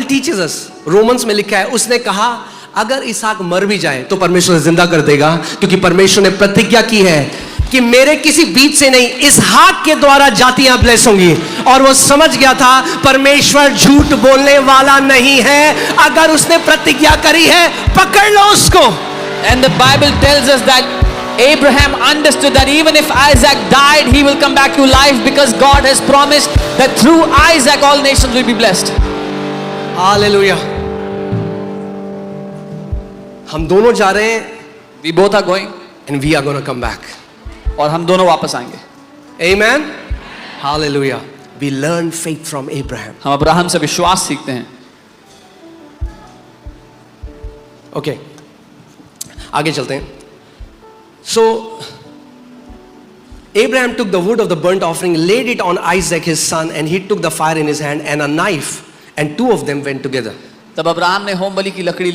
teaches us, Romans में लिखा है, उसने कहा अगर इसहाक मर भी जाए तो परमेश्वर जिंदा कर देगा, क्योंकि परमेश्वर ने प्रतिज्ञा की है कि मेरे किसी बीज से नहीं, इसहाक के द्वारा जातियां ब्लेस होंगी। और वो समझ गया था परमेश्वर झूठ बोलने वाला नहीं है, अगर उसने प्रतिज्ञा करी है पकड़ लो उसको। And the Bible tells us that Abraham understood that even if Isaac died, he will come back to life, because God has promised that through Isaac all nations will be blessed. Hallelujah. हम दोनों जा रहे हैं, We both are going, and we are going to come back. और हम दोनों वापस आएंगे। Amen. Hallelujah. We learn faith from Abraham. हम अब्राहम से विश्वास सीखते हैं। Okay. आगे चलते हैं। So Abraham took the wood of the burnt offering, laid it on Isaac his son, and he took the fire in his hand and a knife, and two of them went together. तब Abraham ने home बलि की लकड़ी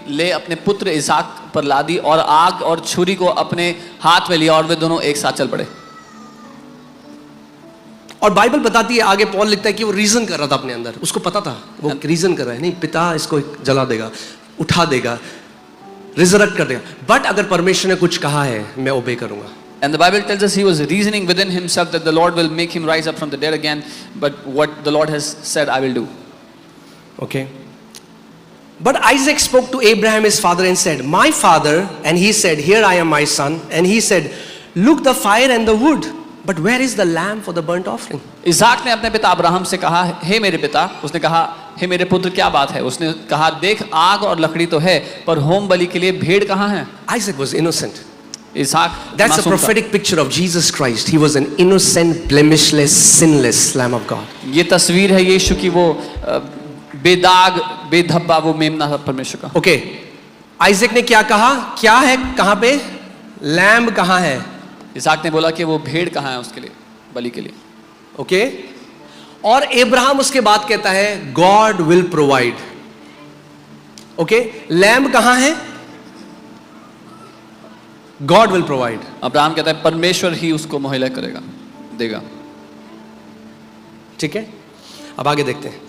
ले अपने पुत्र इसहाक पर ला दी, और आग और छुरी को अपने हाथ में लिया, और वे दोनों एक साथ चल पड़े। और बाइबल बताती है, आगे पॉल लिखता है कि वो रीजन कर रहा था अपने अंदर, उसको पता था वो रीजन कर रहा है, नहीं पिता इसको जला देगा, उठा देगा, रिजरेक्ट कर देगा, बट अगर परमेश्वर ने कुछ कहा है मैं ओबे करूंगा। And the Bible tells us he was reasoning within himself that the Lord will make him rise up from the dead again, but what the Lord has said I will do. Okay. But Isaac spoke to Abraham his father and said, my father, and he said, here I am my son, and he said, look the fire and the wood, but where is the lamb for the burnt offering? इसहाक ने अपने पिता Abraham से कहा, हे मेरे पिता, उसने कहा, हे मेरे पुत्र क्या बात है? उसने कहा, देख आग और लकड़ी तो है, पर होम बलि के लिए भेड़ कहाँ है? Isaac was innocent. Ishaq That's a prophetic picture of Jesus Christ. He was an innocent, blemishless, sinless Lamb of God. ये तस्वीर है यीशु की, वो बेदाग बेधब्बा वो मेमना परमेश्वर का। Okay. Isaac ने क्या कहा? क्या है? कहाँ पे? लैम्ब कहाँ है? इसहाक ने बोला कि वो भेड़ कहाँ है उसके लिए, बलि के लिए। Okay. और अब्राहम उसके बाद कहता है God will provide. Okay. Lamb कहाँ है? God will provide. अब्राहम कहता है परमेश्वर ही उसको मुहैया करेगा, देगा। ठीक है, अब आगे देखते हैं,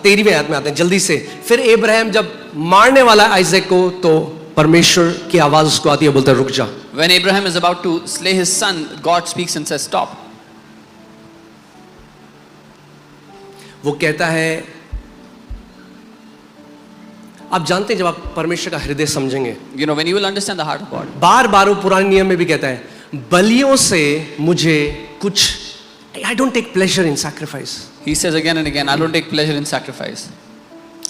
13वें आयत में आते हैं जल्दी से। फिर अब्राहम जब मारने वाला आइजैक को, तो परमेश्वर की आवाज उसको आती है, बोलता है रुक जा। When Abraham is about to slay his son, God speaks and says stop. वो कहता है, आप जानते हैं जब आप परमेश्वर का हृदय समझेंगे, You know, when you will understand the heart of God. बार बार वो पुराने नियम में भी कहता है, बलियों से मुझे कुछ, I don't take pleasure in sacrifice. He says again and again, I don't take pleasure in sacrifice.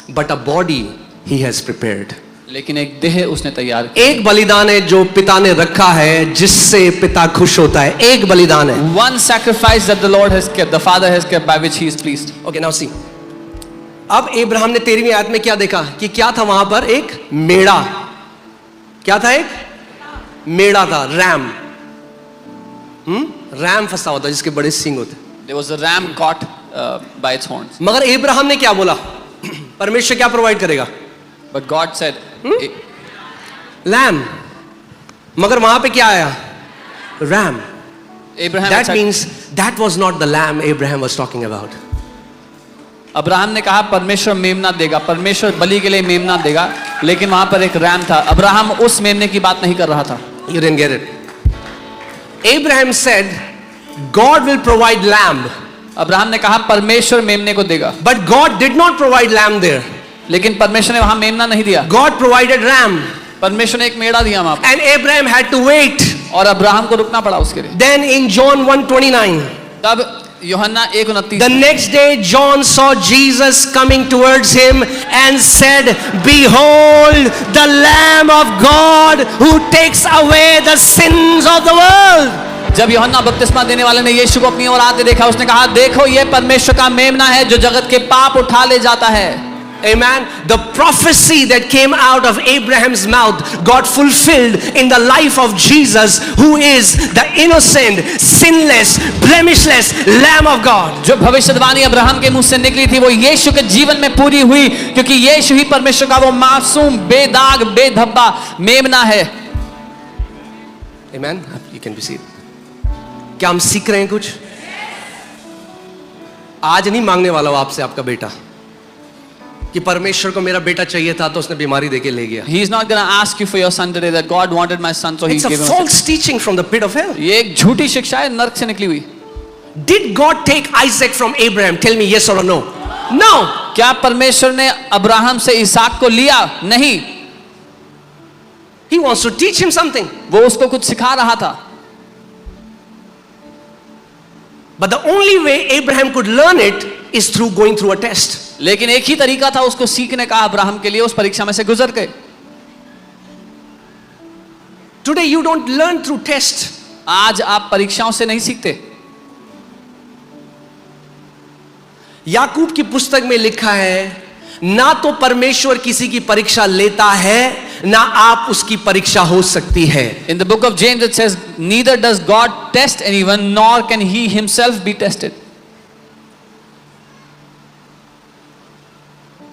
But a body he has prepared. लेकिन एक देह उसने तैयार किया। एक बलिदान है जो पिता ने रखा है, जिससे पिता खुश होता है, एक बलिदान है। One sacrifice that the Lord has kept, the Father has kept, by which he is pleased. Okay, now see. अब अब्राहम ने 13वीं आयत में क्या देखा कि क्या था वहां पर? एक मेढ़ा। क्या था? एक मेढ़ा था, रैम। रैम फंसा होता जिसके बड़े सींग होते। There was a ram caught by its horns. मगर अब्राहम ने क्या बोला? परमेश्वर क्या प्रोवाइड करेगा? But God said, lamb. मगर वहां पे क्या आया? Ram. Abraham That said, means that was not the lamb Abraham was talking about. Abraham ने कहा परमेश्वर मेमना देगा, परमेश्वर बलि के लिए मेमना देगा, लेकिन वहां पर एक रैम था। अब्राहम उस मेमने की बात नहीं कर रहा था। You didn't get it. Abraham said, God will provide lamb. Abraham ने कहा परमेश्वर मेमने को देगा, But God did not provide lamb there. लेकिन परमेश्वर ने वहां मेमना नहीं दिया। God provided ram. परमेश्वर ने एक मेढ़ा दिया वहां पर, And Abraham had to wait. और अब्राहम को रुकना पड़ा उसके लिए। Then in John 1:29, तब यूहन्ना 1:29, the next day John saw Jesus coming towards him and said, Behold the Lamb of God who takes away the sins of the world. जब यूहन्ना बपतिस्मा देने वाले ने यीशु को अपनी ओर आते देखा, उसने कहा देखो ये परमेश्वर का मेमना है जो जगत के पाप उठा ले जाता है। Amen. The prophecy that came out of Abraham's mouth got fulfilled in the life of Jesus, who is the innocent, sinless, blemishless Lamb of God. जो भविष्यवाणी अब्राहम के मुंह से निकली थी वो यीशु के जीवन में पूरी हुई, क्योंकि यीशु ही परमेश्वर का वो मासूम, बेदाग, बेधब्बा मेमना है। Amen. You can be seated. क्या हम सीख रहे हैं कुछ? आज नहीं मांगने वाला हूं आपसे आपका बेटा, कि परमेश्वर को मेरा बेटा चाहिए था तो उसने बीमारी देके ले गया. He is not going to ask you for your son today that God wanted my son, so he It's a gave him. false teaching from the pit of hell. ये एक झूठी शिक्षा है नरक से निकली हुई. Did God take Isaac from Abraham? Tell me yes or no. No. क्या परमेश्वर ने अब्राहम से इसहाक को लिया? नहीं. He wants to teach him something. वो उसको कुछ सिखा रहा था. But the only way Abraham could learn it is through going through a test. लेकिन एक ही तरीका था उसको सीखने का अब्राहम के लिए, उस परीक्षा में से गुजर गए. Today you don't learn through test. आज आप परीक्षाओं से नहीं सीखते. याकूब की पुस्तक में लिखा है, ना तो परमेश्वर किसी की परीक्षा लेता है, ना आप उसकी परीक्षा हो सकती है. In the book of James it says, neither does God test anyone, nor can he himself be tested.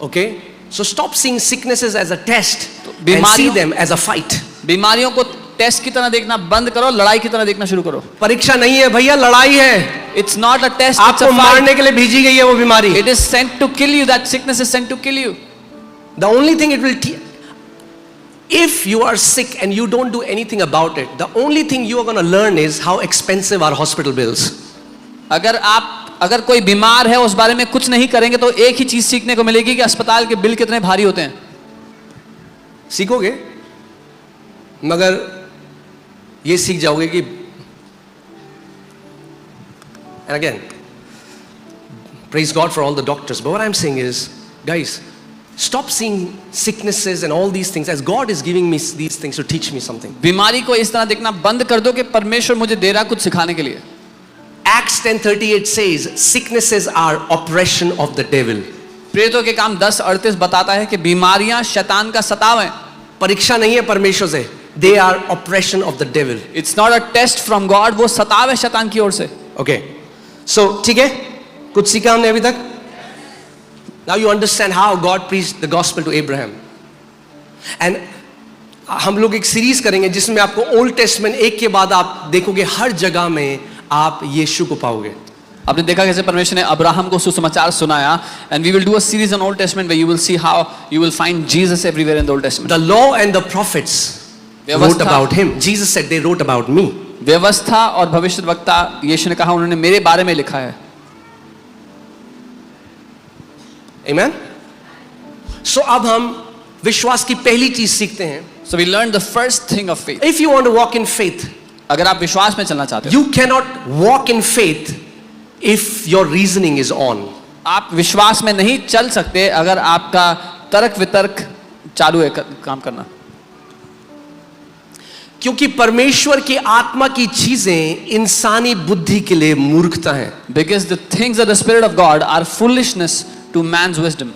Okay? So stop seeing sicknesses as a test and बीमारियों- see them as a fight. बीमारियों को test की तरह देखना बंद करो, लड़ाई की तरह देखना शुरू करो. परीक्षा नहीं है भैया, लड़ाई है. It's not a test, it's आपको a fight. मारने के लिए भेजी गई है वो बीमारी. It is sent to kill you. That sickness is sent to kill you. The only thing it will if you are sick and you don't do anything about it, the only thing you are going to learn is how expensive are hospital bills. अगर कोई बीमार है, उस बारे में कुछ नहीं करेंगे, तो एक ही चीज सीखने को मिलेगी कि अस्पताल के बिल कितने भारी होते हैं. सीखोगे, मगर ये सीख जाओगे कि and again, praise God for all the doctors, but what I'm saying is, guys, stop seeing sicknesses and all these things as God is giving me these things to teach me something. बीमारी को इस तरह देखना बंद कर दो कि परमेश्वर मुझे दे रहा कुछ सिखाने के लिए. Acts 10:38 says sicknesses are oppression of the devil. प्रेरितों के काम 10:38 बताता है कि बीमारियां शैतान का सताव है. परीक्षा नहीं है परमेश्वर से, they are oppression of the devil. It's not a test from God, वो सताव है शैतान की ओर से. Okay, so ठीक है, कुछ सीखा हमने अभी तक. Now you understand how God preached the gospel to Abraham. And हम लोग एक सीरीज करेंगे जिसमें आपको ओल्ड टेस्टमेंट एक के बाद आप देखोगे हर जगह में आप यीशु को पाओगे. आपने देखा कैसे परमेश्वर ने अब्राहम को सुसमाचार सुनाया. And we will do a series on Old Testament where you will see how you will find Jesus everywhere in the Old Testament. The law and the prophets wrote about him. Jesus said they wrote about me. व्यवस्था और भविष्यद्वक्ता यीशु ने कहा उन्होंने मेरे बारे में लिखा है. Amen. So अब हम विश्वास की पहली चीज सीखते हैं. So we learned the first thing of faith. If you want to walk in faith, अगर आप विश्वास में चलना चाहते हो, you cannot walk in faith if your reasoning is on. आप विश्वास में नहीं चल सकते अगर आपका तर्क वितर्क चालू है काम करना. क्योंकि परमेश्वर की आत्मा की चीजें इंसानी बुद्धि के लिए मूर्खता है. Because the things of the Spirit of God are foolishness to man's wisdom.